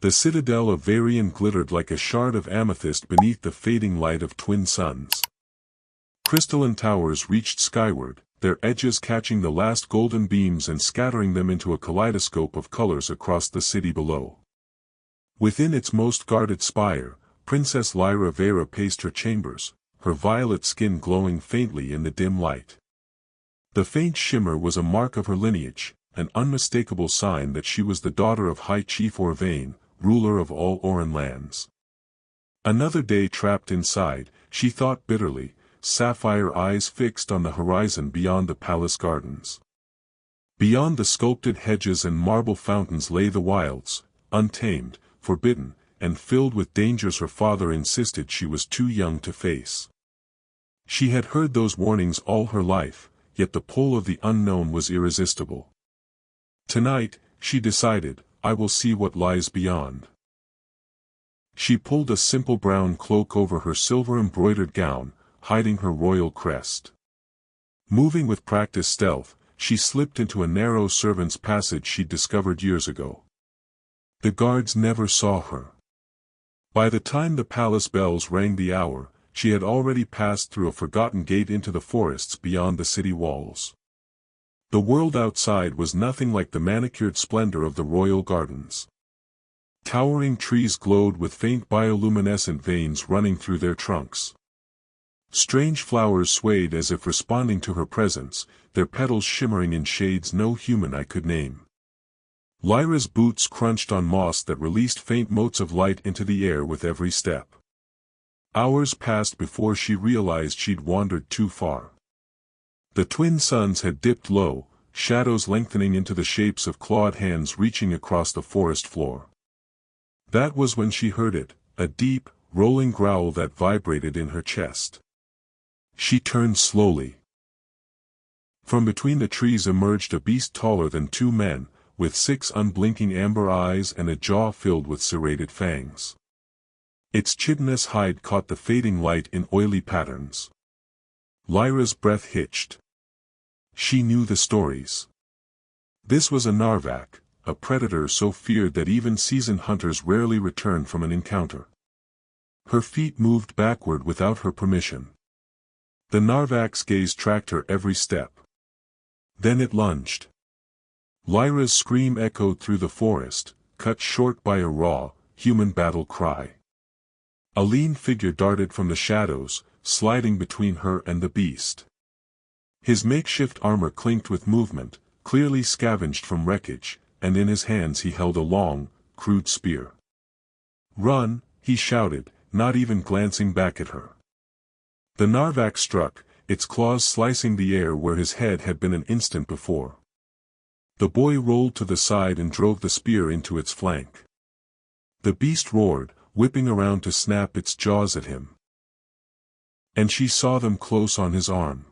The citadel of Varian glittered like a shard of amethyst beneath the fading light of twin suns. Crystalline towers reached skyward, their edges catching the last golden beams and scattering them into a kaleidoscope of colors across the city below. Within its most guarded spire, Princess Lyra Vera paced her chambers, her violet skin glowing faintly in the dim light. The faint shimmer was a mark of her lineage, an unmistakable sign that she was the daughter of High Chief Orvain, ruler of all Oran lands. Another day trapped inside, she thought bitterly, sapphire eyes fixed on the horizon beyond the palace gardens. Beyond the sculpted hedges and marble fountains lay the wilds, untamed, forbidden, and filled with dangers her father insisted she was too young to face. She had heard those warnings all her life, yet the pull of the unknown was irresistible. Tonight, she decided, I will see what lies beyond. She pulled a simple brown cloak over her silver-embroidered gown, hiding her royal crest. Moving with practiced stealth, she slipped into a narrow servants' passage she'd discovered years ago. The guards never saw her. By the time the palace bells rang the hour, she had already passed through a forgotten gate into the forests beyond the city walls. The world outside was nothing like the manicured splendor of the royal gardens. Towering trees glowed with faint bioluminescent veins running through their trunks. Strange flowers swayed as if responding to her presence, their petals shimmering in shades no human eye could name. Lyra's boots crunched on moss that released faint motes of light into the air with every step. Hours passed before she realized she'd wandered too far. The twin suns had dipped low, shadows lengthening into the shapes of clawed hands reaching across the forest floor. That was when she heard it, a deep, rolling growl that vibrated in her chest. She turned slowly. From between the trees emerged a beast taller than two men, with 6 unblinking amber eyes and a jaw filled with serrated fangs. Its chitinous hide caught the fading light in oily patterns. Lyra's breath hitched. She knew the stories. This was a Narvak, a predator so feared that even seasoned hunters rarely returned from an encounter. Her feet moved backward without her permission. The Narvak's gaze tracked her every step. Then it lunged. Lyra's scream echoed through the forest, cut short by a raw, human battle cry. A lean figure darted from the shadows, sliding between her and the beast. His makeshift armor clinked with movement, clearly scavenged from wreckage, and in his hands he held a long, crude spear. "Run," he shouted, not even glancing back at her. The Narvak struck, its claws slicing the air where his head had been an instant before. The boy rolled to the side and drove the spear into its flank. The beast roared, whipping around to snap its jaws at him. And she saw them close on his arm.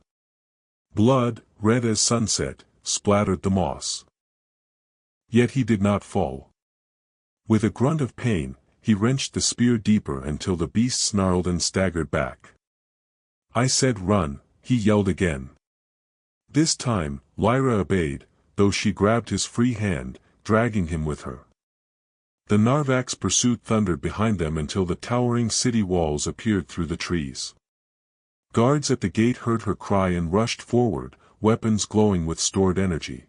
Blood, red as sunset, splattered the moss. Yet he did not fall. With a grunt of pain, he wrenched the spear deeper until the beast snarled and staggered back. "I said run," he yelled again. This time, Lyra obeyed, though she grabbed his free hand, dragging him with her. The Narvak's pursuit thundered behind them until the towering city walls appeared through the trees. Guards at the gate heard her cry and rushed forward, weapons glowing with stored energy.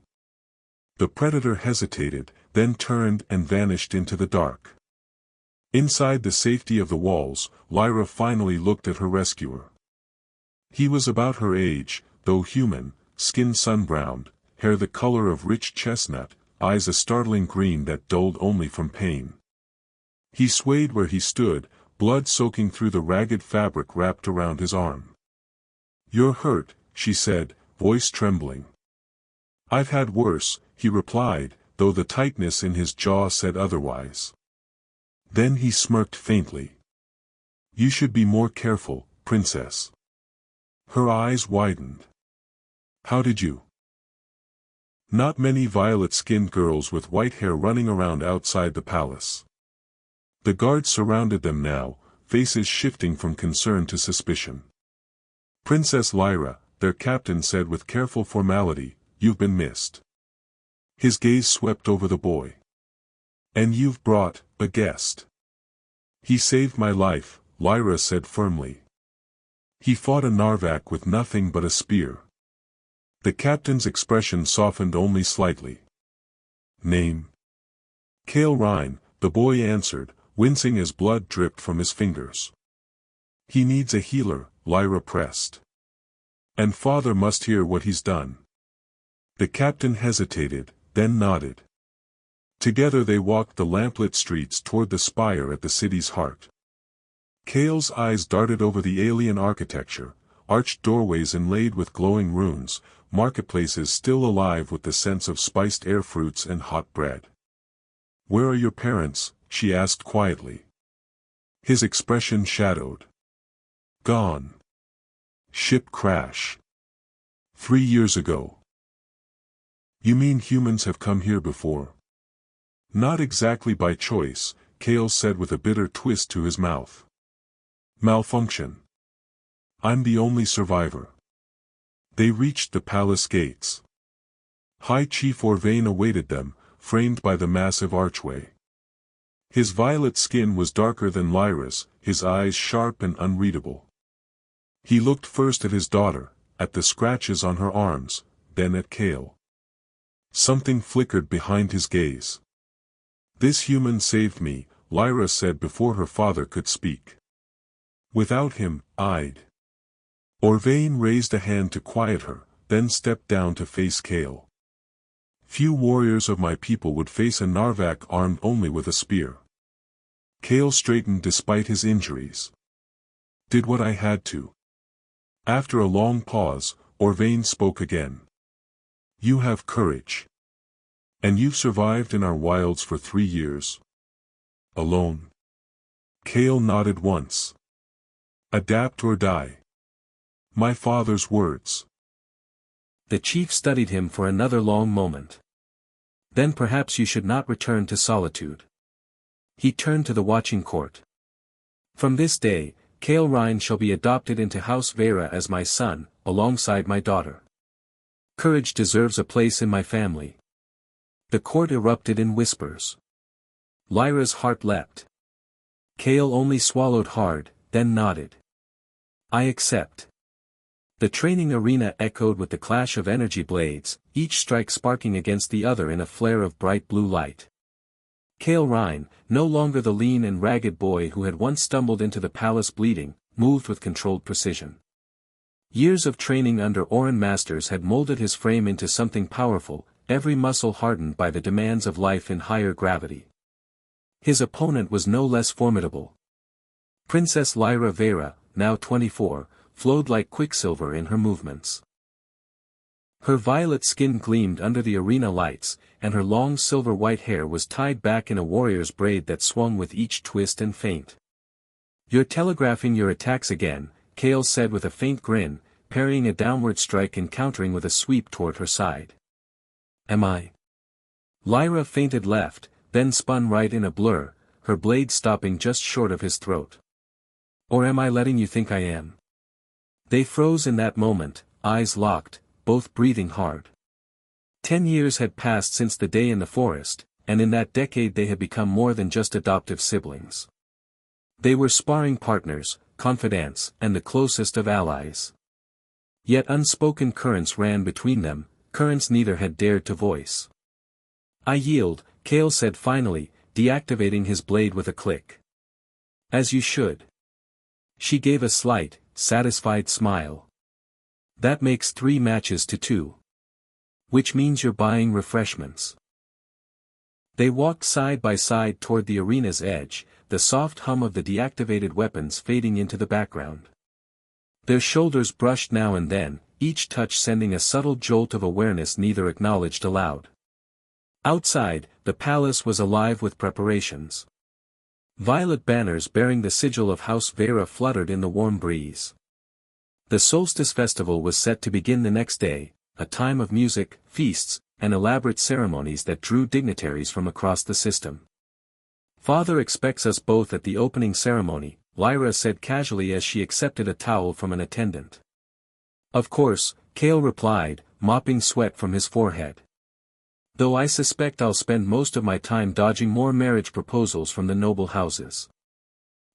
The predator hesitated, then turned and vanished into the dark. Inside the safety of the walls, Lyra finally looked at her rescuer. He was about her age, though human, skin sun-browned, hair the color of rich chestnut, eyes a startling green that dulled only from pain. He swayed where he stood, blood soaking through the ragged fabric wrapped around his arm. "You're hurt," she said, voice trembling. "I've had worse," he replied, though the tightness in his jaw said otherwise. Then he smirked faintly. "You should be more careful, princess." Her eyes widened. "How did you?" Not many violet-skinned girls with white hair running around outside the palace. The guards surrounded them now, faces shifting from concern to suspicion. "Princess Lyra," their captain said with careful formality, "you've been missed." His gaze swept over the boy. And you've brought a guest. He saved my life, Lyra said firmly. He fought a Narvak with nothing but a spear. The captain's expression softened only slightly. Name? Kale Rhine, the boy answered, wincing as blood dripped from his fingers. He needs a healer, Lyra pressed. And father must hear what he's done. The captain hesitated, then nodded. Together they walked the lamplit streets toward the spire at the city's heart. Kale's eyes darted over the alien architecture, arched doorways inlaid with glowing runes, marketplaces still alive with the scents of spiced air fruits and hot bread. Where are your parents? She asked quietly. His expression shadowed. Gone. Ship crash. 3 years ago. You mean humans have come here before? Not exactly by choice, Kale said with a bitter twist to his mouth. Malfunction. I'm the only survivor. They reached the palace gates. High Chief Orvain awaited them, framed by the massive archway. His violet skin was darker than Lyra's, his eyes sharp and unreadable. He looked first at his daughter, at the scratches on her arms, then at Kale. Something flickered behind his gaze. This human saved me, Lyra said before her father could speak. Without him, I'd. Orvain raised a hand to quiet her, then stepped down to face Kale. Few warriors of my people would face a Narvak armed only with a spear. Kale straightened despite his injuries. Did what I had to. After a long pause, Orvain spoke again. You have courage. And you've survived in our wilds for 3 years. Alone. Kale nodded once. Adapt or die. My father's words. The chief studied him for another long moment. Then perhaps you should not return to solitude. He turned to the watching court. From this day, Kale Rhine shall be adopted into House Vera as my son, alongside my daughter. Courage deserves a place in my family. The court erupted in whispers. Lyra's heart leapt. Kale only swallowed hard, then nodded. I accept. The training arena echoed with the clash of energy blades, each strike sparking against the other in a flare of bright blue light. Kale Rhine, no longer the lean and ragged boy who had once stumbled into the palace bleeding, moved with controlled precision. Years of training under Oran masters had molded his frame into something powerful, every muscle hardened by the demands of life in higher gravity. His opponent was no less formidable. Princess Lyra Vera, now 24, flowed like quicksilver in her movements. Her violet skin gleamed under the arena lights, and her long silver-white hair was tied back in a warrior's braid that swung with each twist and feint. You're telegraphing your attacks again, Kale said with a faint grin, parrying a downward strike and countering with a sweep toward her side. Am I? Lyra feinted left, then spun right in a blur, her blade stopping just short of his throat. Or am I letting you think I am? They froze in that moment, eyes locked, both breathing hard. 10 years had passed since the day in the forest, and in that decade they had become more than just adoptive siblings. They were sparring partners, confidants, and the closest of allies. Yet unspoken currents ran between them, currents neither had dared to voice. I yield, Kale said finally, deactivating his blade with a click. As you should. She gave a slight, satisfied smile. That makes 3 matches to 2. Which means you're buying refreshments. They walked side by side toward the arena's edge, the soft hum of the deactivated weapons fading into the background. Their shoulders brushed now and then, each touch sending a subtle jolt of awareness neither acknowledged aloud. Outside, the palace was alive with preparations. Violet banners bearing the sigil of House Vera fluttered in the warm breeze. The solstice festival was set to begin the next day, a time of music, feasts, and elaborate ceremonies that drew dignitaries from across the system. Father expects us both at the opening ceremony, Lyra said casually as she accepted a towel from an attendant. Of course, Kale replied, mopping sweat from his forehead. Though I suspect I'll spend most of my time dodging more marriage proposals from the noble houses.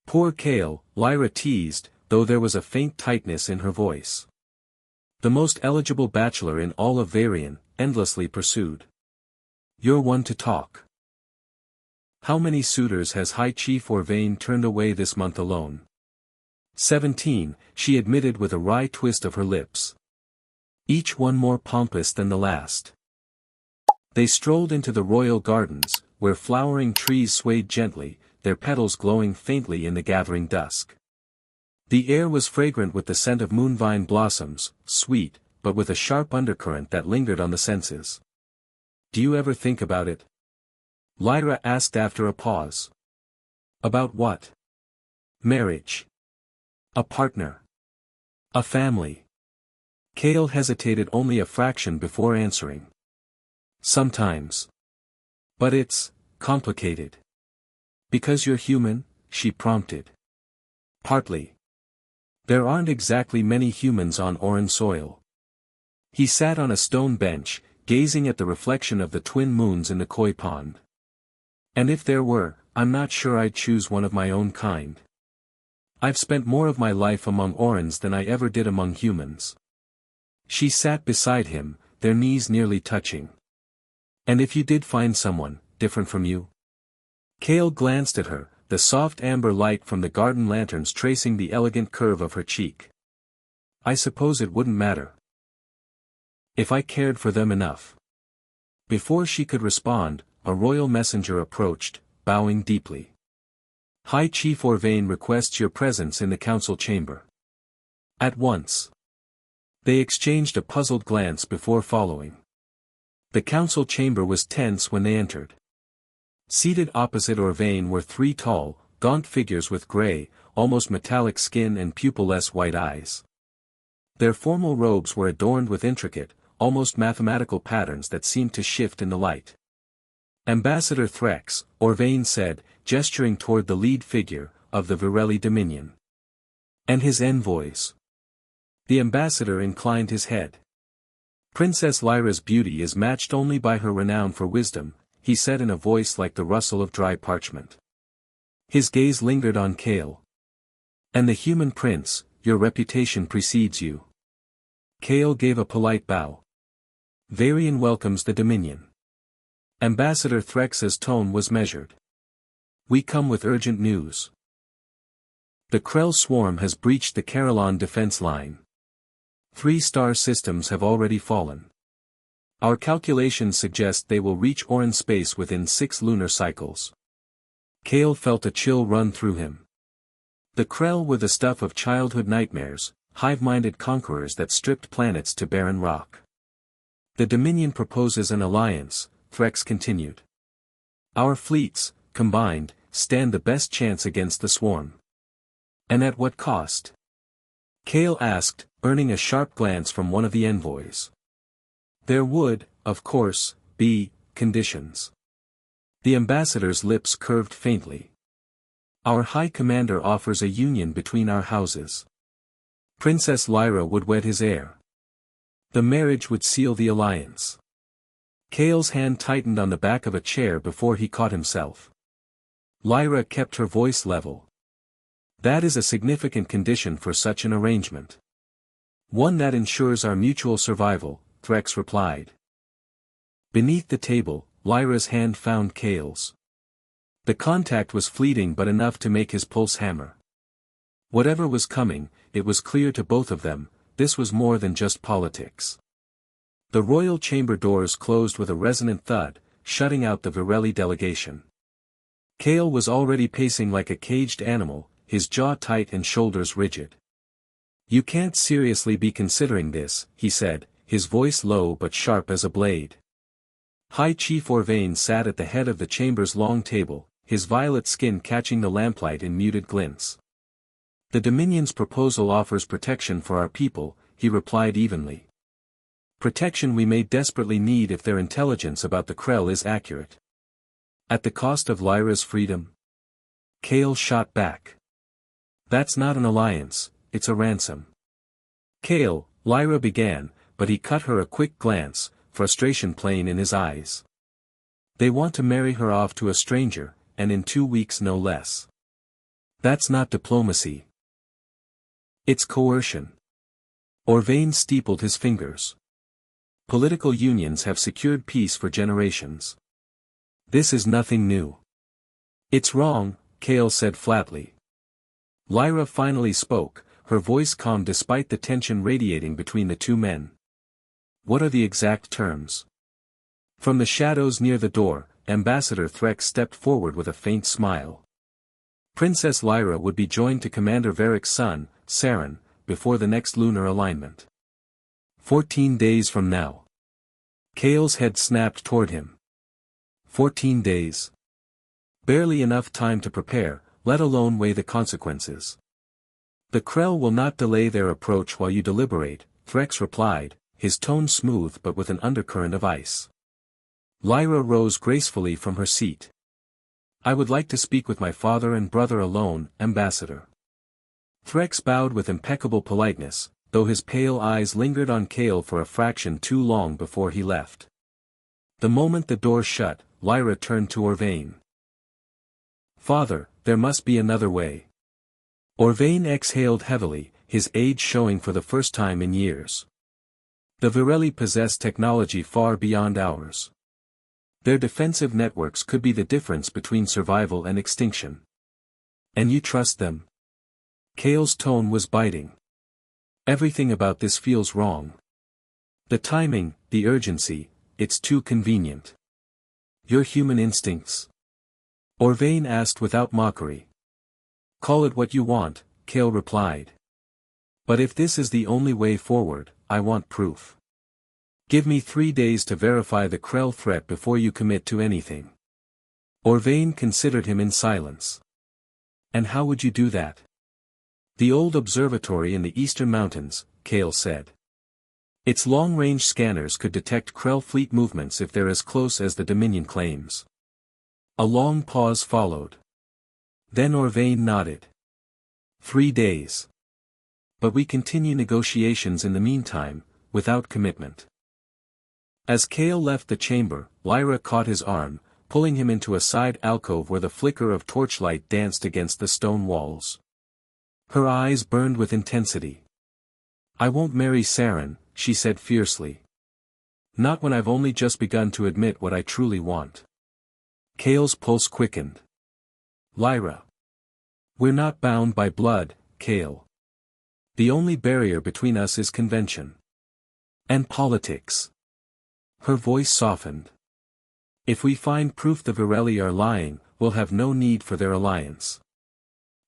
Poor Kale, Lyra teased, though there was a faint tightness in her voice. The most eligible bachelor in all of Varian, endlessly pursued. You're one to talk. How many suitors has High Chief Orvain turned away this month alone? 17, she admitted with a wry twist of her lips. Each one more pompous than the last. They strolled into the royal gardens, where flowering trees swayed gently, their petals glowing faintly in the gathering dusk. The air was fragrant with the scent of moonvine blossoms, sweet, but with a sharp undercurrent that lingered on the senses. Do you ever think about it? Lyra asked after a pause. About what? Marriage. A partner. A family. Kale hesitated only a fraction before answering. Sometimes. But it's complicated. Because you're human, she prompted. Partly. There aren't exactly many humans on Oran soil. He sat on a stone bench, gazing at the reflection of the twin moons in the koi pond. And if there were, I'm not sure I'd choose one of my own kind. I've spent more of my life among Orans than I ever did among humans. She sat beside him, their knees nearly touching. And if you did find someone, different from you? Kale glanced at her, the soft amber light from the garden lanterns tracing the elegant curve of her cheek. I suppose it wouldn't matter. If I cared for them enough. Before she could respond, a royal messenger approached, bowing deeply. High Chief Orvain requests your presence in the council chamber. At once. They exchanged a puzzled glance before following. The council chamber was tense when they entered. Seated opposite Orvain were three tall, gaunt figures with gray, almost metallic skin and pupilless white eyes. Their formal robes were adorned with intricate, almost mathematical patterns that seemed to shift in the light. Ambassador Threx, Orvain said, gesturing toward the lead figure, of the Virelli Dominion. And his envoys. The ambassador inclined his head. Princess Lyra's beauty is matched only by her renown for wisdom, he said in a voice like the rustle of dry parchment. His gaze lingered on Kale. And the human prince, your reputation precedes you. Kale gave a polite bow. Varian welcomes the Dominion. Ambassador Threx's tone was measured. We come with urgent news. The Krell swarm has breached the Carillon defense line. 3-star systems have already fallen. Our calculations suggest they will reach Oran space within 6 lunar cycles. Kale felt a chill run through him. The Krell were the stuff of childhood nightmares, hive-minded conquerors that stripped planets to barren rock. The Dominion proposes an alliance, Threx continued. Our fleets, combined, stand the best chance against the swarm. And at what cost? Kale asked, earning a sharp glance from one of the envoys. There would, of course, be conditions. The ambassador's lips curved faintly. Our High Commander offers a union between our houses. Princess Lyra would wed his heir. The marriage would seal the alliance. Kale's hand tightened on the back of a chair before he caught himself. Lyra kept her voice level. That is a significant condition for such an arrangement. One that ensures our mutual survival, Threx replied. Beneath the table, Lyra's hand found Kale's. The contact was fleeting but enough to make his pulse hammer. Whatever was coming, it was clear to both of them, this was more than just politics. The royal chamber doors closed with a resonant thud, shutting out the Virelli delegation. Kale was already pacing like a caged animal, his jaw tight and shoulders rigid. You can't seriously be considering this, he said, his voice low but sharp as a blade. High Chief Orvain sat at the head of the chamber's long table, his violet skin catching the lamplight in muted glints. The Dominion's proposal offers protection for our people, he replied evenly. Protection we may desperately need if their intelligence about the Krell is accurate. At the cost of Lyra's freedom? Kale shot back. That's not an alliance, it's a ransom. Kale, Lyra began, but he cut her a quick glance, frustration plain in his eyes. They want to marry her off to a stranger, and in 2 weeks no less. That's not diplomacy. It's coercion. Orvain steepled his fingers. Political unions have secured peace for generations. This is nothing new. It's wrong, Kale said flatly. Lyra finally spoke, her voice calm despite the tension radiating between the two men. What are the exact terms? From the shadows near the door, Ambassador Threx stepped forward with a faint smile. Princess Lyra would be joined to Commander Varric's son, Saren, before the next lunar alignment. 14 days from now. Kale's head snapped toward him. 14 days. Barely enough time to prepare, let alone weigh the consequences. The Krell will not delay their approach while you deliberate, Threx replied, his tone smooth but with an undercurrent of ice. Lyra rose gracefully from her seat. I would like to speak with my father and brother alone, Ambassador. Threx bowed with impeccable politeness, though his pale eyes lingered on Kale for a fraction too long before he left. The moment the door shut, Lyra turned to Orvain. Father, there must be another way. Orvain exhaled heavily, his age showing for the first time in years. The Virelli possess technology far beyond ours. Their defensive networks could be the difference between survival and extinction. And you trust them? Kale's tone was biting. Everything about this feels wrong. The timing, the urgency, it's too convenient. Your human instincts? Orvain asked without mockery. Call it what you want, Kale replied. But if this is the only way forward, I want proof. Give me 3 days to verify the Krell threat before you commit to anything. Orvain considered him in silence. And how would you do that? The old observatory in the eastern mountains, Kale said. Its long-range scanners could detect Krell fleet movements if they're as close as the Dominion claims. A long pause followed. Then Orvain nodded. 3 days. But we continue negotiations in the meantime, without commitment. As Kale left the chamber, Lyra caught his arm, pulling him into a side alcove where the flicker of torchlight danced against the stone walls. Her eyes burned with intensity. I won't marry Saren, she said fiercely. Not when I've only just begun to admit what I truly want. Kale's pulse quickened. Lyra. We're not bound by blood, Kale. The only barrier between us is convention. And politics. Her voice softened. If we find proof the Virelli are lying, we'll have no need for their alliance.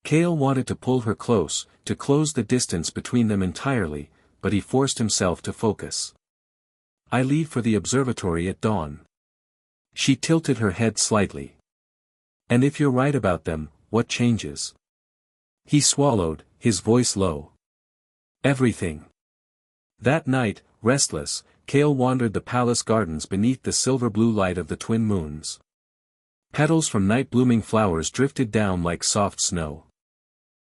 Kale wanted to pull her close, to close the distance between them entirely, but he forced himself to focus. I leave for the observatory at dawn. She tilted her head slightly. And if you're right about them, what changes? He swallowed, his voice low. Everything. That night, restless, Kale wandered the palace gardens beneath the silver-blue light of the twin moons. Petals from night-blooming flowers drifted down like soft snow.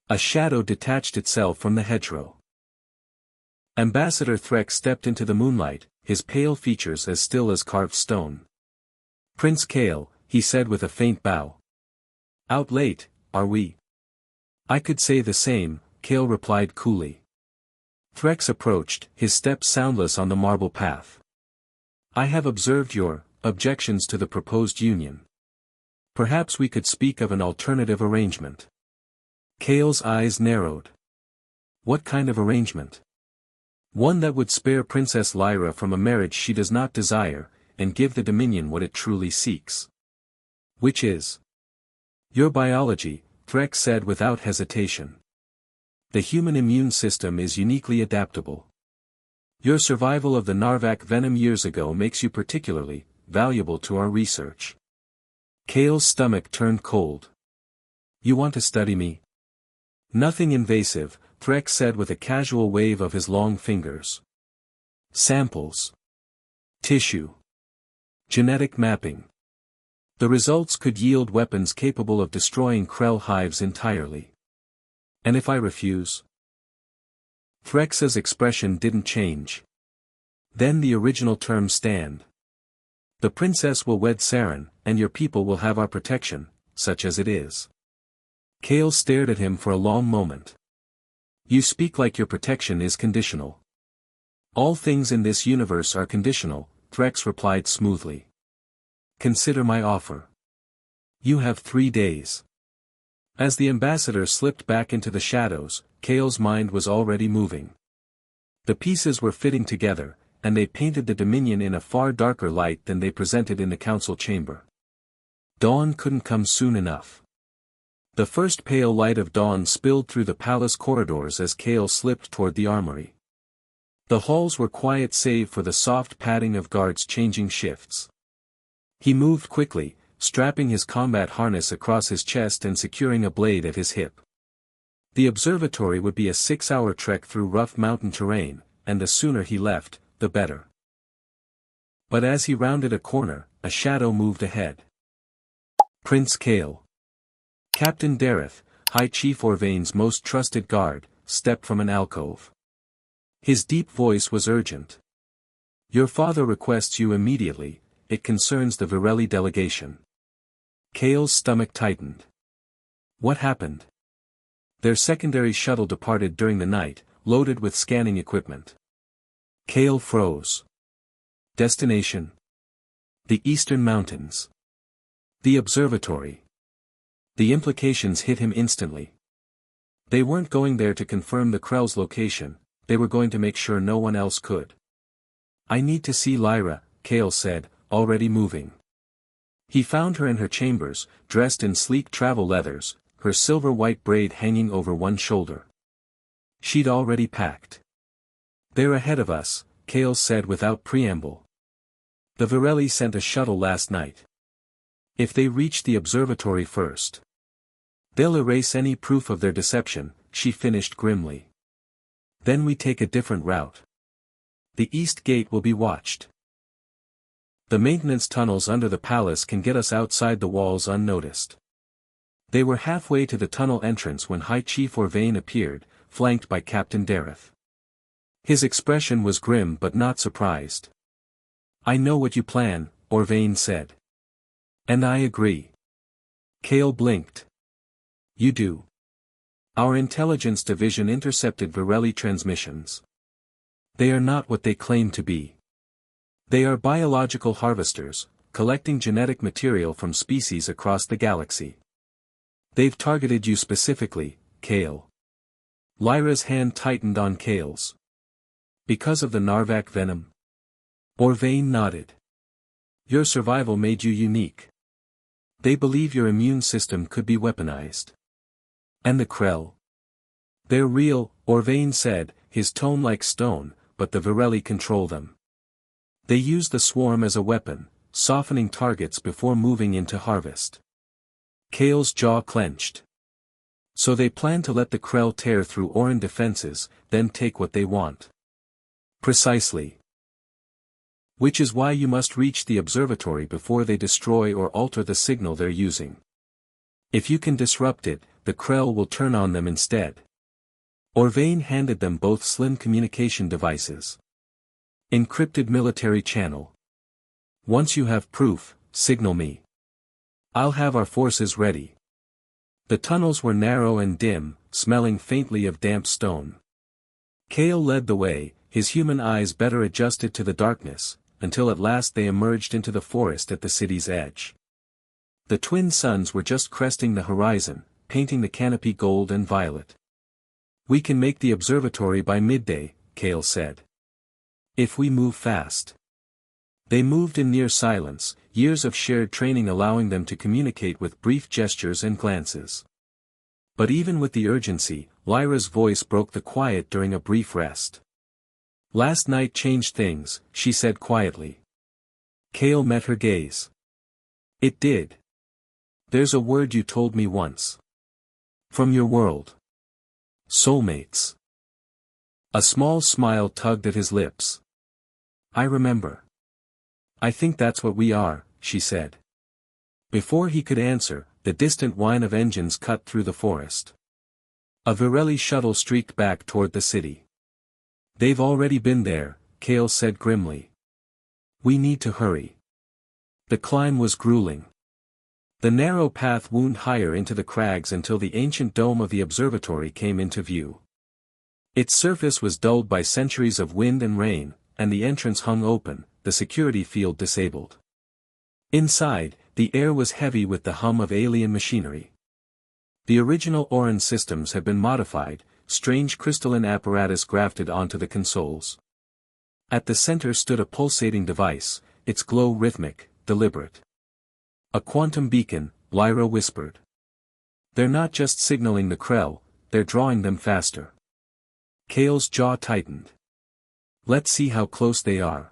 A shadow detached itself from the hedgerow. Ambassador Threx stepped into the moonlight, his pale features as still as carved stone. Prince Kale, he said with a faint bow. Out late, are we? I could say the same, Kale replied coolly. Threx approached, his steps soundless on the marble path. I have observed your objections to the proposed union. Perhaps we could speak of an alternative arrangement. Kale's eyes narrowed. What kind of arrangement? One that would spare Princess Lyra from a marriage she does not desire, and give the Dominion what it truly seeks. Which is? Your biology, Threx said without hesitation. The human immune system is uniquely adaptable. Your survival of the Narvak venom years ago makes you particularly valuable to our research. Kale's stomach turned cold. You want to study me? Nothing invasive, Threx said with a casual wave of his long fingers. Samples. Tissue. Genetic mapping. The results could yield weapons capable of destroying Krell hives entirely. And if I refuse? Threx's expression didn't change. Then the original terms stand. The princess will wed Saren, and your people will have our protection, such as it is. Kale stared at him for a long moment. You speak like your protection is conditional. All things in this universe are conditional, Threx replied smoothly. Consider my offer. You have 3 days. As the ambassador slipped back into the shadows, Kale's mind was already moving. The pieces were fitting together, and they painted the Dominion in a far darker light than they presented in the council chamber. Dawn couldn't come soon enough. The first pale light of dawn spilled through the palace corridors as Kale slipped toward the armory. The halls were quiet save for the soft padding of guards changing shifts. He moved quickly, strapping his combat harness across his chest and securing a blade at his hip. The observatory would be a 6-hour trek through rough mountain terrain, and the sooner he left, the better. But as he rounded a corner, a shadow moved ahead. Prince Kale. Captain Dareth, High Chief Orvain's most trusted guard, stepped from an alcove. His deep voice was urgent. Your father requests you immediately, it concerns the Virelli delegation. Kale's stomach tightened. What happened? Their secondary shuttle departed during the night, loaded with scanning equipment. Kale froze. Destination? The Eastern Mountains. The observatory. The implications hit him instantly. They weren't going there to confirm the Krell's location, they were going to make sure no one else could. I need to see Lyra, Kale said, already moving. He found her in her chambers, dressed in sleek travel leathers, her silver-white braid hanging over one shoulder. She'd already packed. They're ahead of us, Kale said without preamble. The Virelli sent a shuttle last night. If they reach the observatory first, they'll erase any proof of their deception, she finished grimly. Then we take a different route. The East Gate will be watched. The maintenance tunnels under the palace can get us outside the walls unnoticed. They were halfway to the tunnel entrance when High Chief Orvain appeared, flanked by Captain Dareth. His expression was grim but not surprised. I know what you plan, Orvain said. And I agree. Kale blinked. You do. Our intelligence division intercepted Virelli transmissions. They are not what they claim to be. They are biological harvesters, collecting genetic material from species across the galaxy. They've targeted you specifically, Kale. Lyra's hand tightened on Kale's. Because of the Narvak venom? Orvain nodded. Your survival made you unique. They believe your immune system could be weaponized. And the Krell? They're real, Orvain said, his tone like stone, but the Virelli control them. They use the swarm as a weapon, softening targets before moving into harvest. Kale's jaw clenched. So they plan to let the Krell tear through Oran defenses, then take what they want. Precisely. Which is why you must reach the observatory before they destroy or alter the signal they're using. If you can disrupt it, the Krell will turn on them instead. Orvain handed them both slim communication devices. Encrypted military channel. Once you have proof, signal me. I'll have our forces ready. The tunnels were narrow and dim, smelling faintly of damp stone. Kale led the way, his human eyes better adjusted to the darkness, until at last they emerged into the forest at the city's edge. The twin suns were just cresting the horizon, painting the canopy gold and violet. We can make the observatory by midday, Kale said. If we move fast. They moved in near silence, years of shared training allowing them to communicate with brief gestures and glances. But even with the urgency, Lyra's voice broke the quiet during a brief rest. Last night changed things, she said quietly. Kale met her gaze. It did. There's a word you told me once. From your world. Soulmates. A small smile tugged at his lips. I remember. I think that's what we are, she said. Before he could answer, the distant whine of engines cut through the forest. A Virelli shuttle streaked back toward the city. They've already been there, Kale said grimly. We need to hurry. The climb was grueling. The narrow path wound higher into the crags until the ancient dome of the observatory came into view. Its surface was dulled by centuries of wind and rain, and the entrance hung open, the security field disabled. Inside, the air was heavy with the hum of alien machinery. The original Oran systems had been modified, strange crystalline apparatus grafted onto the consoles. At the center stood a pulsating device, its glow rhythmic, deliberate. A quantum beacon, Lyra whispered. They're not just signaling the Krell, they're drawing them faster. Kale's jaw tightened. Let's see how close they are.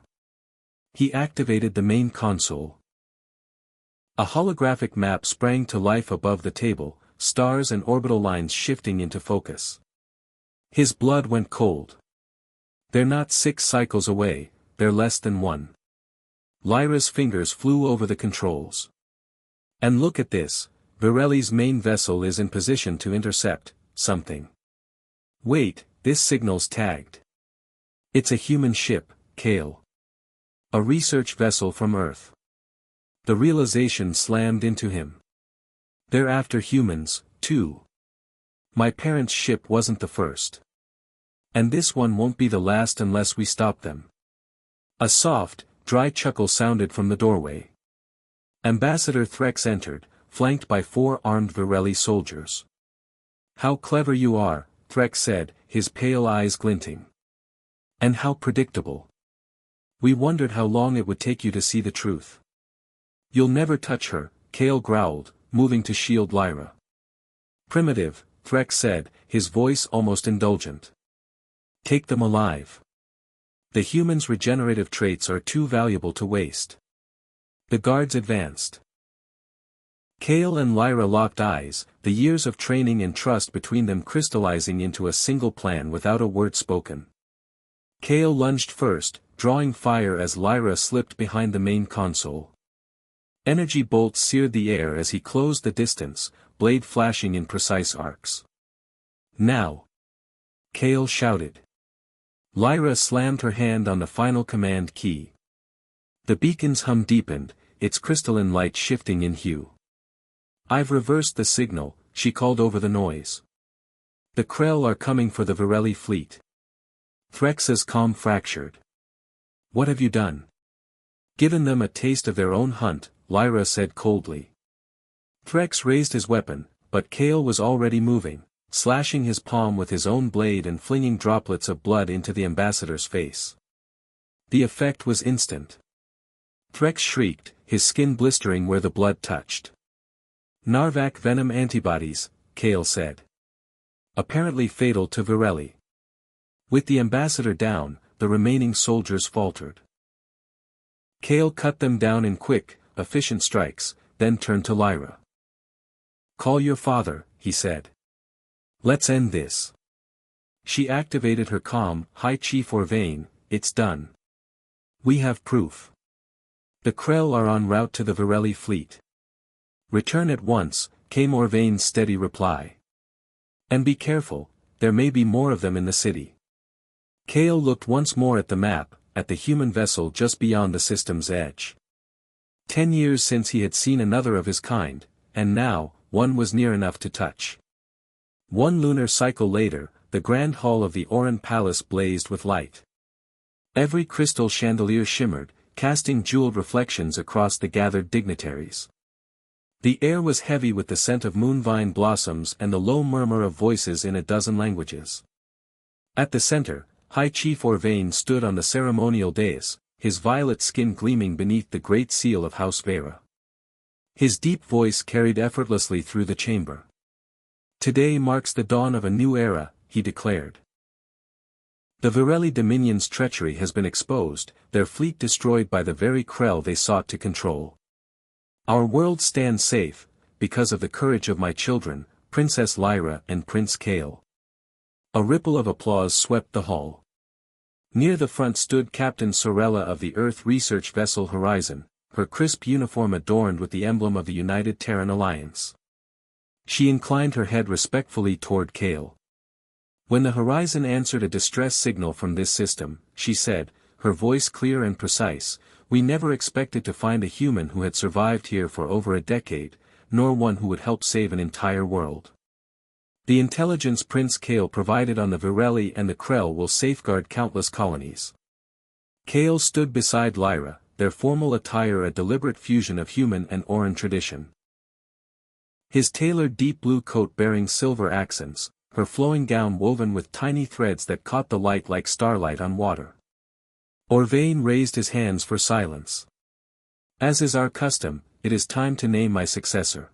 He activated the main console. A holographic map sprang to life above the table, stars and orbital lines shifting into focus. His blood went cold. They're not 6 cycles away, they're less than 1. Lyra's fingers flew over the controls. And look at this, Virelli's main vessel is in position to intercept something. Wait, this signal's tagged. It's a human ship, Kale. A research vessel from Earth. The realization slammed into him. They're after humans, too. My parents' ship wasn't the first. And this one won't be the last unless we stop them. A soft, dry chuckle sounded from the doorway. Ambassador Threx entered, flanked by 4 armed Virelli soldiers. How clever you are, Threx said, his pale eyes glinting. And how predictable. We wondered how long it would take you to see the truth. You'll never touch her, Kale growled, moving to shield Lyra. Primitive, Threx said, his voice almost indulgent. Take them alive. The human's regenerative traits are too valuable to waste. The guards advanced. Kale and Lyra locked eyes, the years of training and trust between them crystallizing into a single plan without a word spoken. Kale lunged first, drawing fire as Lyra slipped behind the main console. Energy bolts seared the air as he closed the distance, blade flashing in precise arcs. Now! Kale shouted. Lyra slammed her hand on the final command key. The beacon's hum deepened, its crystalline light shifting in hue. I've reversed the signal, she called over the noise. The Krell are coming for the Virelli fleet. Threx's calm fractured. What have you done? Given them a taste of their own hunt, Lyra said coldly. Threx raised his weapon, but Kale was already moving, slashing his palm with his own blade and flinging droplets of blood into the ambassador's face. The effect was instant. Threx shrieked, his skin blistering where the blood touched. Narvac venom antibodies, Kale said. Apparently fatal to Virelli. With the ambassador down, the remaining soldiers faltered. Kale cut them down in quick, efficient strikes, then turned to Lyra. Call your father, he said. Let's end this. She activated her calm, High Chief Orvain, it's done. We have proof. The Krell are en route to the Virelli fleet. Return at once, came Orvain's steady reply. And be careful, there may be more of them in the city. Kale looked once more at the map, at the human vessel just beyond the system's edge. 10 years since he had seen another of his kind, and now, one was near enough to touch. 1 lunar cycle later, the grand hall of the Oran Palace blazed with light. Every crystal chandelier shimmered, casting jeweled reflections across the gathered dignitaries. The air was heavy with the scent of moonvine blossoms and the low murmur of voices in a dozen languages. At the center, High Chief Orvain stood on the ceremonial dais, his violet skin gleaming beneath the great seal of House Vera. His deep voice carried effortlessly through the chamber. Today marks the dawn of a new era, he declared. The Virelli Dominion's treachery has been exposed, their fleet destroyed by the very Krell they sought to control. Our world stands safe, because of the courage of my children, Princess Lyra and Prince Kale. A ripple of applause swept the hall. Near the front stood Captain Sorella of the Earth research vessel Horizon, her crisp uniform adorned with the emblem of the United Terran Alliance. She inclined her head respectfully toward Kale. When the Horizon answered a distress signal from this system, she said, her voice clear and precise, We never expected to find a human who had survived here for over a decade, nor one who would help save an entire world. The intelligence Prince Kale provided on the Virelli and the Krell will safeguard countless colonies. Kale stood beside Lyra, their formal attire a deliberate fusion of human and Oran tradition. His tailored deep blue coat bearing silver accents, her flowing gown woven with tiny threads that caught the light like starlight on water. Orvain raised his hands for silence. As is our custom, it is time to name my successor.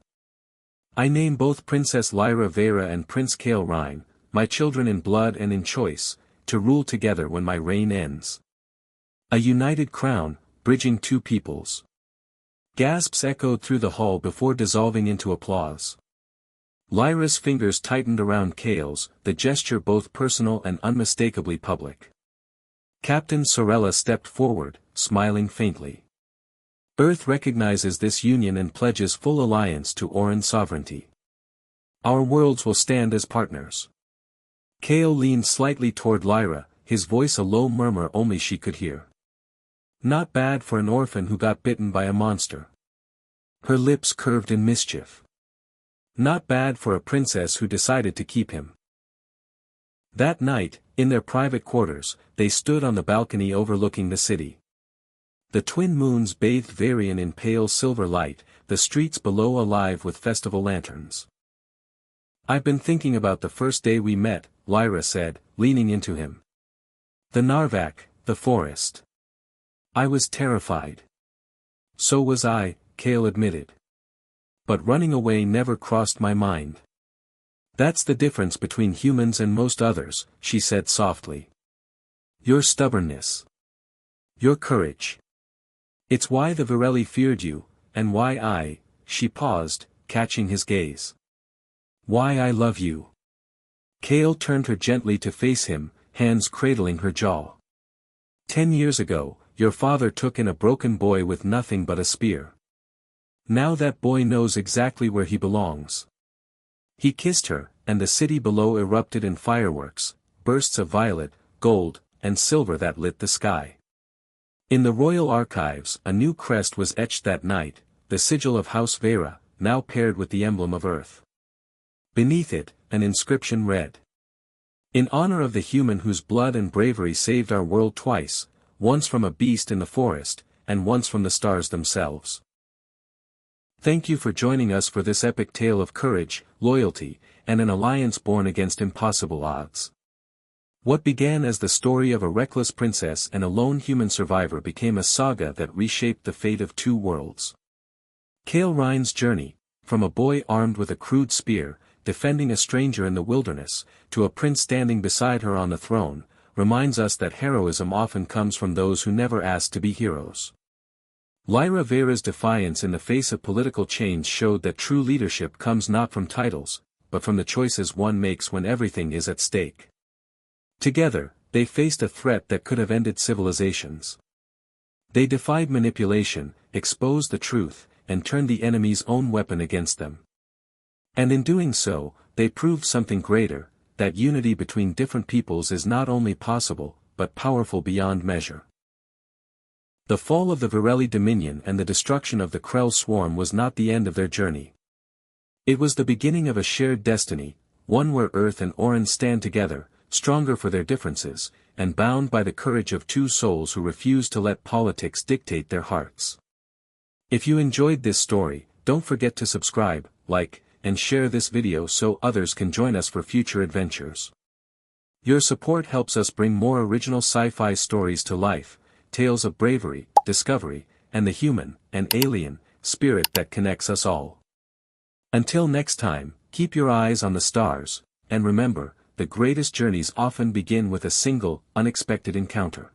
I name both Princess Lyra Vera and Prince Kale Rhine, my children in blood and in choice, to rule together when my reign ends. A united crown, bridging two peoples. Gasps echoed through the hall before dissolving into applause. Lyra's fingers tightened around Kale's, the gesture both personal and unmistakably public. Captain Sorella stepped forward, smiling faintly. Earth recognizes this union and pledges full alliance to Oran sovereignty. Our worlds will stand as partners. Kale leaned slightly toward Lyra, his voice a low murmur only she could hear. Not bad for an orphan who got bitten by a monster. Her lips curved in mischief. Not bad for a princess who decided to keep him. That night, in their private quarters, they stood on the balcony overlooking the city. The twin moons bathed Varian in pale silver light, the streets below alive with festival lanterns. I've been thinking about the first day we met, Lyra said, leaning into him. The Narvak, the forest. I was terrified. So was I, Kale admitted. But running away never crossed my mind. That's the difference between humans and most others, she said softly. Your stubbornness. Your courage. It's why the Virelli feared you, and why she paused, catching his gaze. Why I love you. Kale turned her gently to face him, hands cradling her jaw. 10 years ago, your father took in a broken boy with nothing but a spear. Now that boy knows exactly where he belongs. He kissed her, and the city below erupted in fireworks, bursts of violet, gold, and silver that lit the sky. In the royal archives, a new crest was etched that night, the sigil of House Vera, now paired with the emblem of Earth. Beneath it, an inscription read. In honor of the human whose blood and bravery saved our world twice, once from a beast in the forest, and once from the stars themselves. Thank you for joining us for this epic tale of courage, loyalty, and an alliance born against impossible odds. What began as the story of a reckless princess and a lone human survivor became a saga that reshaped the fate of two worlds. Kale Rhine's journey, from a boy armed with a crude spear, defending a stranger in the wilderness, to a prince standing beside her on the throne, reminds us that heroism often comes from those who never asked to be heroes. Lyra Vera's defiance in the face of political change showed that true leadership comes not from titles, but from the choices one makes when everything is at stake. Together, they faced a threat that could have ended civilizations. They defied manipulation, exposed the truth, and turned the enemy's own weapon against them. And in doing so, they proved something greater, that unity between different peoples is not only possible, but powerful beyond measure. The fall of the Virelli Dominion and the destruction of the Krell swarm was not the end of their journey. It was the beginning of a shared destiny, one where Earth and Oran stand together, stronger for their differences, and bound by the courage of two souls who refuse to let politics dictate their hearts. If you enjoyed this story, don't forget to subscribe, like, and share this video so others can join us for future adventures. Your support helps us bring more original sci-fi stories to life, tales of bravery, discovery, and the human, and alien, spirit that connects us all. Until next time, keep your eyes on the stars, and remember, the greatest journeys often begin with a single, unexpected encounter.